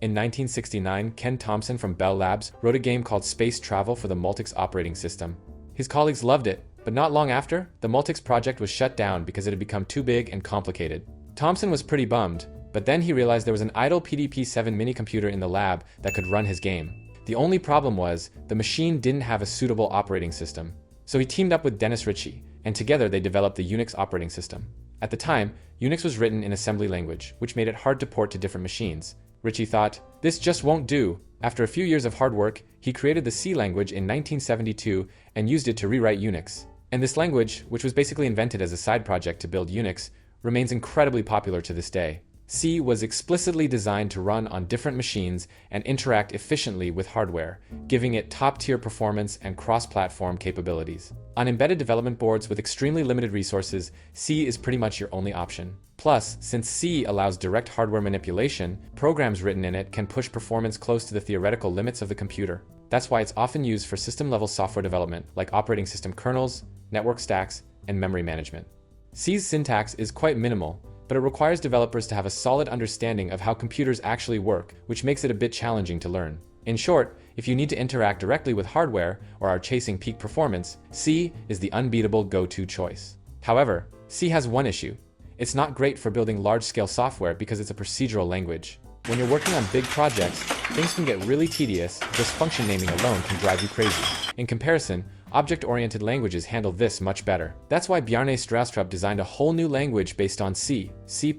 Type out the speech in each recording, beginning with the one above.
In 1969, Ken Thompson from Bell Labs wrote a game called Space Travel for the Multics operating system. His colleagues loved it, but not long after, the Multics project was shut down because it had become too big and complicated. Thompson was pretty bummed, but then he realized there was an idle PDP-7 minicomputer in the lab that could run his game. The only problem was, the machine didn't have a suitable operating system. So he teamed up with Dennis Ritchie, and together they developed the Unix operating system. At the time, Unix was written in assembly language, which made it hard to port to different machines. Ritchie thought, "This just won't do." After a few years of hard work, he created the C language in 1972 and used it to rewrite Unix. And this language, which was basically invented as a side project to build Unix, remains incredibly popular to this day. C was explicitly designed to run on different machines and interact efficiently with hardware, giving it top-tier performance and cross-platform capabilities. On embedded development boards with extremely limited resources, C is pretty much your only option. Plus, since C allows direct hardware manipulation, programs written in it can push performance close to the theoretical limits of the computer. That's why it's often used for system-level software development, like operating system kernels, network stacks, and memory management. C's syntax is quite minimal, but it requires developers to have a solid understanding of how computers actually work, which makes it a bit challenging to learn. In short, if you need to interact directly with hardware or are chasing peak performance, C is the unbeatable go-to choice. However, C has one issue. It's not great for building large-scale software because it's a procedural language. When you're working on big projects, things can get really tedious, just function naming alone can drive you crazy. In comparison, object-oriented languages handle this much better. That's why Bjarne Stroustrup designed a whole new language based on C, C++.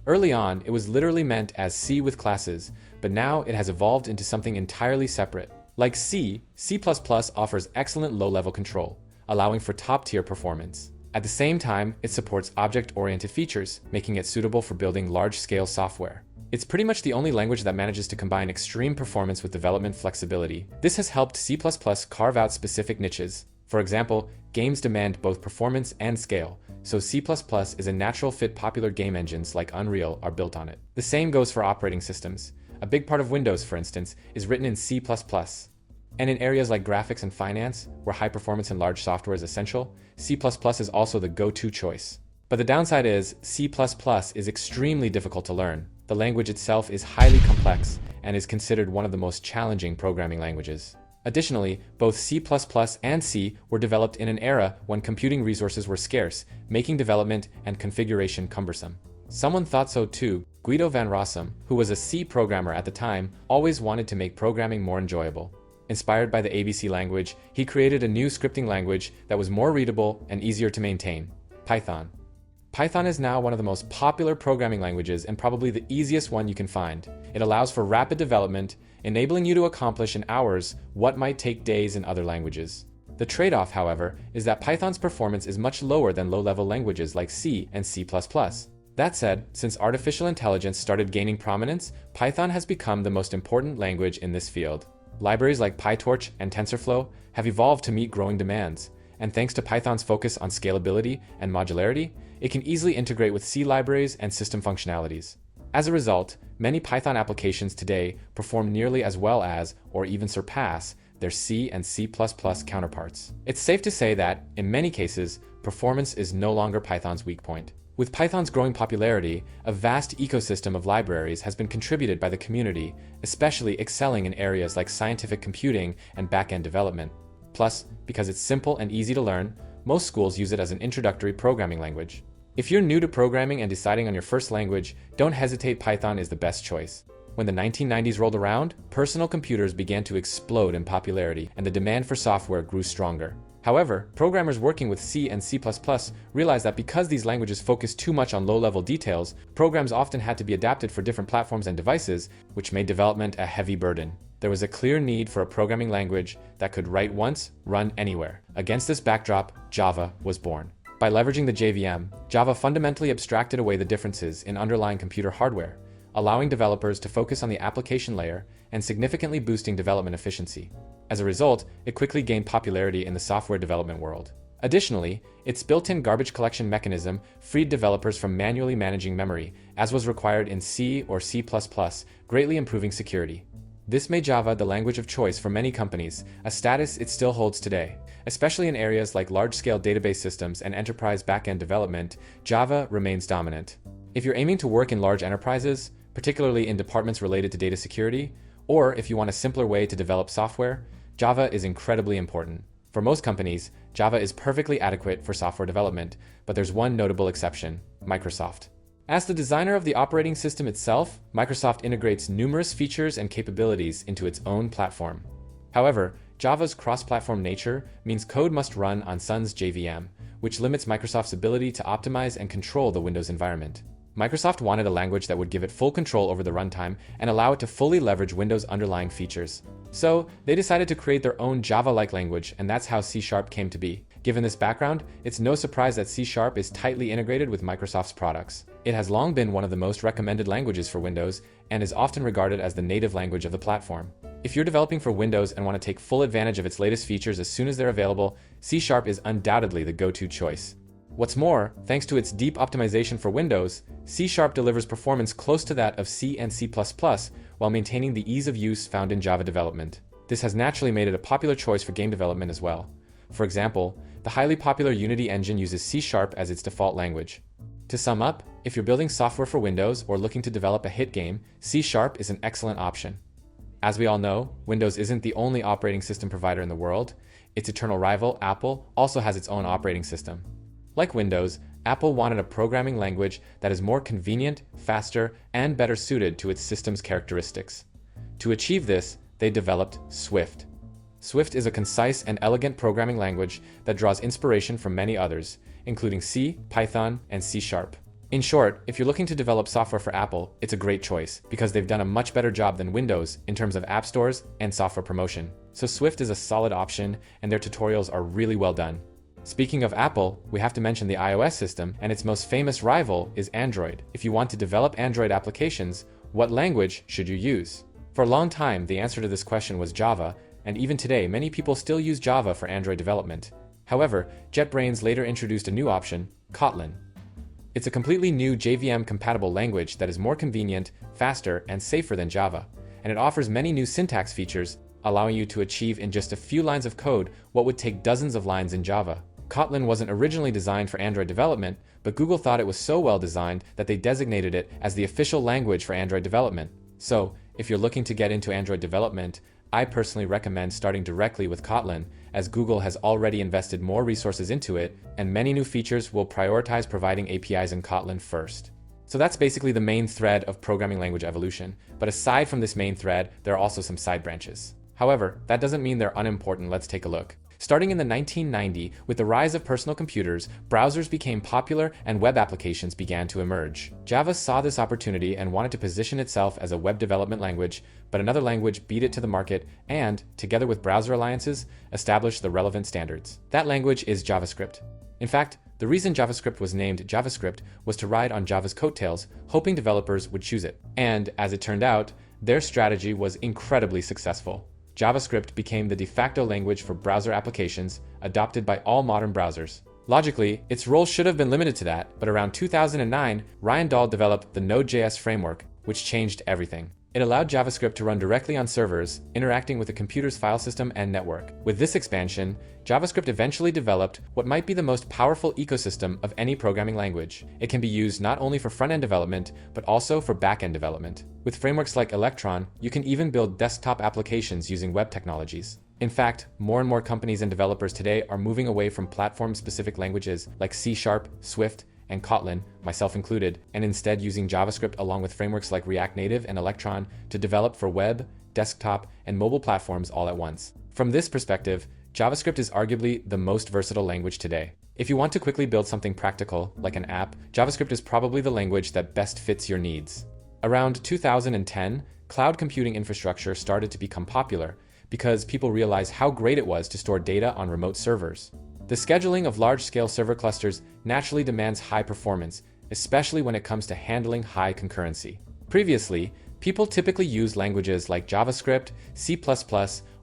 Early on, it was literally meant as C with classes, but now it has evolved into something entirely separate. Like C, C++ offers excellent low-level control, allowing for top-tier performance. At the same time, it supports object-oriented features, making it suitable for building large-scale software. It's pretty much the only language that manages to combine extreme performance with development flexibility. This has helped C++ carve out specific niches. For example, games demand both performance and scale, so C++ is a natural fit. Popular game engines like Unreal are built on it. The same goes for operating systems. A big part of Windows, for instance, is written in C++. And in areas like graphics and finance, where high performance in large software is essential, C++ is also the go-to choice. But the downside is, C++ is extremely difficult to learn. The language itself is highly complex and is considered one of the most challenging programming languages. Additionally, both C++ and C were developed in an era when computing resources were scarce, making development and configuration cumbersome. Someone thought so too. Guido van Rossum, who was a C programmer at the time, always wanted to make programming more enjoyable. Inspired by the ABC language, he created a new scripting language that was more readable and easier to maintain: Python. Python is now one of the most popular programming languages and probably the easiest one you can find. It allows for rapid development, enabling you to accomplish in hours what might take days in other languages. The trade-off, however, is that Python's performance is much lower than low-level languages like C and C++. That said, since artificial intelligence started gaining prominence, Python has become the most important language in this field. Libraries like PyTorch and TensorFlow have evolved to meet growing demands, and thanks to Python's focus on scalability and modularity, it can easily integrate with C libraries and system functionalities. As a result, many Python applications today perform nearly as well as, or even surpass, their C and C++ counterparts. It's safe to say that, in many cases, performance is no longer Python's weak point. With Python's growing popularity, a vast ecosystem of libraries has been contributed by the community, especially excelling in areas like scientific computing and back-end development. Plus, because it's simple and easy to learn, most schools use it as an introductory programming language. If you're new to programming and deciding on your first language, don't hesitate. Python is the best choice. When the 1990s rolled around, personal computers began to explode in popularity, and the demand for software grew stronger. However, programmers working with C and C++ realized that because these languages focus too much on low-level details, programs often had to be adapted for different platforms and devices, which made development a heavy burden. There was a clear need for a programming language that could write once, run anywhere. Against this backdrop, Java was born. By leveraging the JVM, Java fundamentally abstracted away the differences in underlying computer hardware, allowing developers to focus on the application layer and significantly boosting development efficiency. As a result, it quickly gained popularity in the software development world. Additionally, its built-in garbage collection mechanism freed developers from manually managing memory, as was required in C or C++, greatly improving security. This made Java the language of choice for many companies, a status it still holds today. Especially in areas like large-scale database systems and enterprise back-end development, Java remains dominant. If you're aiming to work in large enterprises, particularly in departments related to data security, or if you want a simpler way to develop software, Java is incredibly important. For most companies, Java is perfectly adequate for software development, but there's one notable exception: Microsoft. As the designer of the operating system itself, Microsoft integrates numerous features and capabilities into its own platform. However, Java's cross-platform nature means code must run on Sun's JVM, which limits Microsoft's ability to optimize and control the Windows environment. Microsoft wanted a language that would give it full control over the runtime and allow it to fully leverage Windows' underlying features. So, they decided to create their own Java-like language, and that's how C# came to be. Given this background, it's no surprise that C# is tightly integrated with Microsoft's products. It has long been one of the most recommended languages for Windows and is often regarded as the native language of the platform. If you're developing for Windows and want to take full advantage of its latest features as soon as they're available, C# is undoubtedly the go-to choice. What's more, thanks to its deep optimization for Windows, C# delivers performance close to that of C and C++ while maintaining the ease of use found in Java development. This has naturally made it a popular choice for game development as well. For example, the highly popular Unity engine uses C# as its default language. To sum up, if you're building software for Windows or looking to develop a hit game, C# is an excellent option. As we all know, Windows isn't the only operating system provider in the world. Its eternal rival, Apple, also has its own operating system. Like Windows, Apple wanted a programming language that is more convenient, faster, and better suited to its system's characteristics. To achieve this, they developed Swift. Swift is a concise and elegant programming language that draws inspiration from many others, including C, Python, and C#. In short, if you're looking to develop software for Apple, it's a great choice because they've done a much better job than Windows in terms of app stores and software promotion. So Swift is a solid option, and their tutorials are really well done. Speaking of Apple, we have to mention the iOS system, and its most famous rival is Android. If you want to develop Android applications, what language should you use? For a long time, the answer to this question was Java, and even today, many people still use Java for Android development. However, JetBrains later introduced a new option, Kotlin. It's a completely new JVM-compatible language that is more convenient, faster, and safer than Java, and it offers many new syntax features, allowing you to achieve in just a few lines of code what would take dozens of lines in Java. Kotlin wasn't originally designed for Android development, but Google thought it was so well designed that they designated it as the official language for Android development. So, if you're looking to get into Android development, I personally recommend starting directly with Kotlin, as Google has already invested more resources into it, and many new features will prioritize providing APIs in Kotlin first. So that's basically the main thread of programming language evolution, but aside from this main thread, there are also some side branches. However, that doesn't mean they're unimportant. Let's take a look. Starting in the 1990s, with the rise of personal computers, browsers became popular and web applications began to emerge. Java saw this opportunity and wanted to position itself as a web development language, but another language beat it to the market and, together with browser alliances, established the relevant standards. That language is JavaScript. In fact, the reason JavaScript was named JavaScript was to ride on Java's coattails, hoping developers would choose it. And, as it turned out, their strategy was incredibly successful. JavaScript became the de facto language for browser applications, adopted by all modern browsers. Logically, its role should have been limited to that, but around 2009, Ryan Dahl developed the Node.js framework, which changed everything. It allowed JavaScript to run directly on servers, interacting with the computer's file system and network. With this expansion, JavaScript eventually developed what might be the most powerful ecosystem of any programming language. It can be used not only for front-end development, but also for back-end development. With frameworks like Electron, you can even build desktop applications using web technologies. In fact, more and more companies and developers today are moving away from platform-specific languages like C#, Swift, and Kotlin, myself included, and instead using JavaScript along with frameworks like React Native and Electron to develop for web, desktop, and mobile platforms all at once. From this perspective, JavaScript is arguably the most versatile language today. If you want to quickly build something practical, like an app, JavaScript is probably the language that best fits your needs. Around 2010, cloud computing infrastructure started to become popular because people realized how great it was to store data on remote servers. The scheduling of large-scale server clusters naturally demands high performance, especially when it comes to handling high concurrency. Previously, people typically used languages like JavaScript, C++,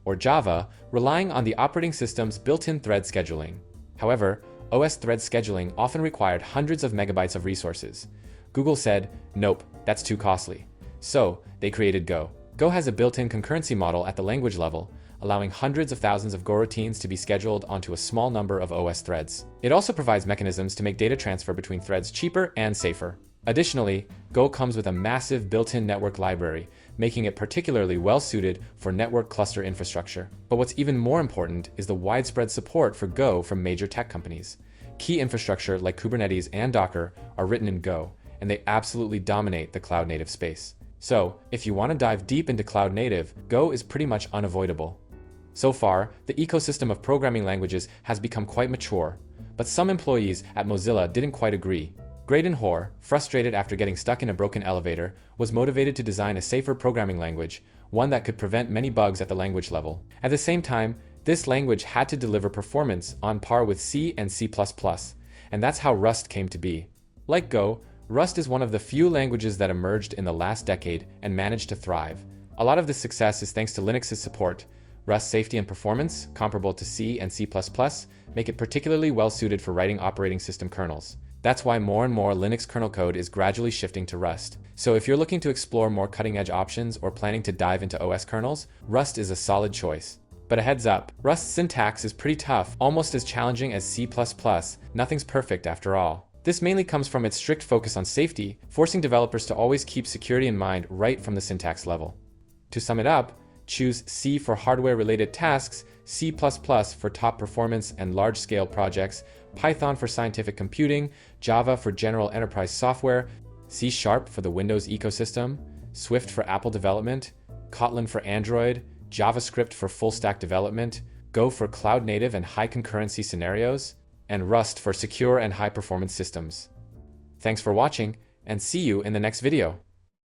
or Java, relying on the operating system's built-in thread scheduling. However, OS thread scheduling often required hundreds of megabytes of resources. Google said, nope, that's too costly. So, they created Go. Go has a built-in concurrency model at the language level, allowing hundreds of thousands of Go routines to be scheduled onto a small number of OS threads. It also provides mechanisms to make data transfer between threads cheaper and safer. Additionally, Go comes with a massive built-in network library, making it particularly well-suited for network cluster infrastructure. But what's even more important is the widespread support for Go from major tech companies. Key infrastructure like Kubernetes and Docker are written in Go, and they absolutely dominate the cloud-native space. So, if you want to dive deep into cloud-native, Go is pretty much unavoidable. So far, the ecosystem of programming languages has become quite mature, but some employees at Mozilla didn't quite agree. Graydon Hoare, frustrated after getting stuck in a broken elevator, was motivated to design a safer programming language, one that could prevent many bugs at the language level. At the same time, this language had to deliver performance on par with C and C++, and that's how Rust came to be. Like Go, Rust is one of the few languages that emerged in the last decade and managed to thrive. A lot of this success is thanks to Linux's support. Rust's safety and performance, comparable to C and C++, make it particularly well-suited for writing operating system kernels. That's why more and more Linux kernel code is gradually shifting to Rust. So if you're looking to explore more cutting-edge options or planning to dive into OS kernels, Rust is a solid choice. But a heads up, Rust's syntax is pretty tough, almost as challenging as C++. Nothing's perfect after all. This mainly comes from its strict focus on safety, forcing developers to always keep security in mind right from the syntax level. To sum it up, choose C for hardware-related tasks, C++ for top performance and large-scale projects, Python for scientific computing, Java for general enterprise software, C# for the Windows ecosystem, Swift for Apple development, Kotlin for Android, JavaScript for full-stack development, Go for cloud-native and high-concurrency scenarios, and Rust for secure and high-performance systems. Thanks for watching, and see you in the next video.